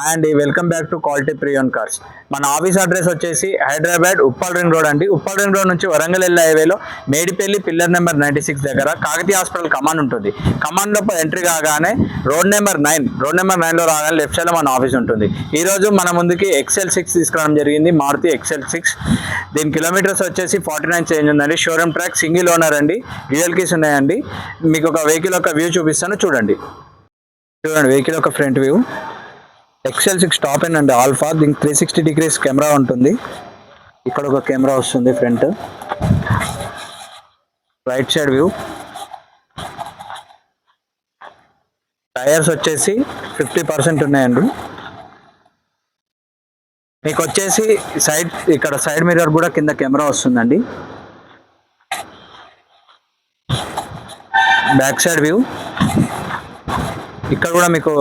And welcome back to quality pre-owned cars. మన office address వచ్చేసి Hyderabad Uppal ring road అండి. Uppal ring road నుంచి వరంగల్ వెళ్ళే హైవేలో మేడిపల్లి పిల్లర్ నెంబర్ 96 దగ్గర కాకతీయ హాస్పిటల్ కమాండ్ ఉంటుంది. కమాండ్ లోపల ఎంట్రీ కాగానే రోడ్ నెంబర్ 9 లో రాగానే లెఫ్ట్ సైడ్ లో మన ఆఫీస్ ఉంటుంది. ఈ రోజు మన ముందుకి XL6 తీసుకురావడం జరిగింది, మారుతి XL6. దీని కిలోమీటర్స్ వచ్చేసి 49 చేంజ్ ఉందండి. షోరూమ్ ట్రాక్, సింగిల్ ఓనర్ అండి, డ్యూయల్ కీస్ ఉన్నాయండి. మీకు ఒక వెహికల్ ఒక వ్యూ చూపిస్తాను, చూడండి. వెహికల్ ఒక front view. XL6 top end అండి, ఆల్ఫా. దీనికి 360 డిగ్రీస్ కెమెరా ఉంటుంది. ఇక్కడ ఒక కెమెరా వస్తుంది front. Right side view. Tyres వచ్చేసి 50% ఉన్నాయండి. మీకు వచ్చేసి ఇక్కడ సైడ్ మిర్రర్ కూడా కింద కెమెరా వస్తుందండి. Back side view. ఇక్కడ కూడా మీకు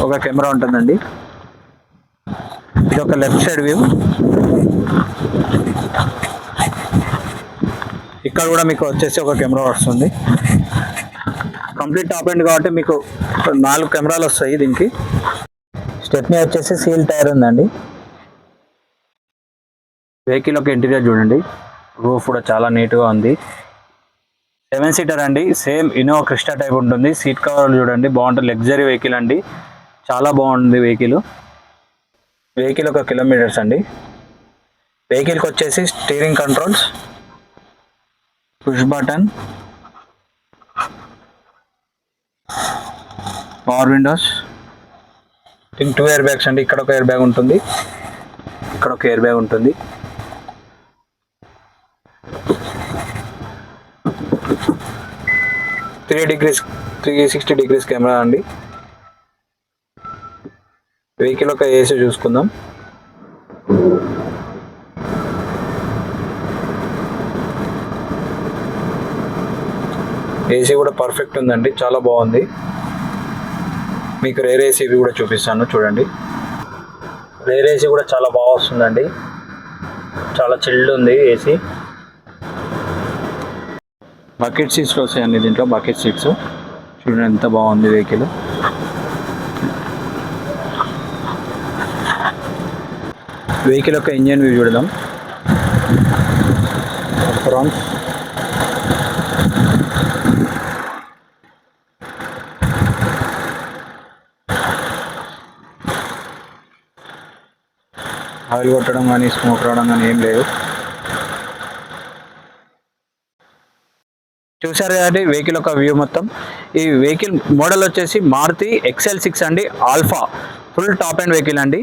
ఒక కెమెరా ఉంటుందండి. ఇది ఒక లెఫ్ట్ సైడ్ వ్యూ. ఇక్కడ కూడా మీకు వచ్చేసి ఒక కెమెరా వస్తుంది. కంప్లీట్ టాప్ ఎండ్ కాబట్టి మీకు 4 కెమెరాలు వస్తాయి దీనికి. స్టెప్నీ వచ్చేసి సీల్ టైర్ ఉందండి. వెహికల్ ఒక ఇంటీరియర్ చూడండి, రూఫ్ కూడా చాలా నీట్గా ఉంది. 7 సీటర్ అండి, సేమ్ ఇన్నోవా క్రిస్టా టైప్ ఉంటుంది. సీట్ కవర్లు చూడండి, బాగుంటుంది. లగ్జరీ వెహికల్ అండి, చాలా బాగుంది వెహికల్. వెహికల్ ఒక కిలోమీటర్స్ అండి. వెహికల్కి వచ్చేసి steering controls, push button, power Windows, 2 air bags అండి. ఇక్కడ ఒక ఎయిర్ బ్యాగ్ ఉంటుంది, ఇక్కడ ఒక ఎయిర్ బ్యాగ్ ఉంటుంది. త్రీ 360 డిగ్రీస్ కెమెరా అండి. వెహికల్ ఒక ఏసీ చూసుకుందాం. ఏసీ కూడా పర్ఫెక్ట్ ఉందండి, చాలా బాగుంది. మీకు రేర్ ఏసీ కూడా చూపిస్తాను, చూడండి. రేర్ ఏసీ కూడా చాలా బాగా వస్తుందండి, చాలా చిల్డ్ ఉంది ఏసీ. బకెట్ సీట్స్ వస్తాయండి దీంట్లో, బకెట్ సీట్స్ చూడండి ఎంత బాగుంది వెహికల్. వెహికల్ యొక్క ఇంజన్ వ్యూ చూడదాం. ఫ్రంట్ ఆయిల్ కొట్టడం కానీ స్మోక్ రావడం కానీ ఏం లేదు. చూసారు కదండి వెహికల్ ఒక వ్యూ మొత్తం. ఈ వెహికల్ మోడల్ వచ్చేసి మారుతి XL6 అండి, alpha. Full top and vehicle అండి.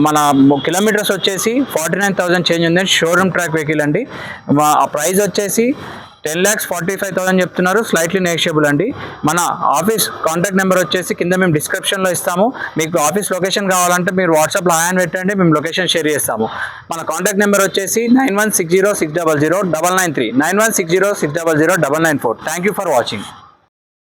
మన కిలోమీటర్స్ వచ్చేసి 49,000 చేంజ్ ఉంది. షోరూమ్ ట్రాక్ వెహికల్ అండి. ఆ ప్రైస్ వచ్చేసి 10,45,000 చెప్తున్నారు, స్లైట్లీ నెగోషియబుల్ అండి. మన ఆఫీస్ కాంటాక్ట్ నెంబర్ వచ్చేసి కింద మేము డిస్క్రిప్షన్లో ఇస్తాము. మీకు ఆఫీస్ లొకేషన్ కావాలంటే మీరు వాట్సాప్లో హాయ్ అని పెట్టండి, మేము లొకేషన్ షేర్ చేస్తాము. మన కాంటాక్ట్ నెంబర్ వచ్చేసి 9160600993, 9160600994. Thank you for watching.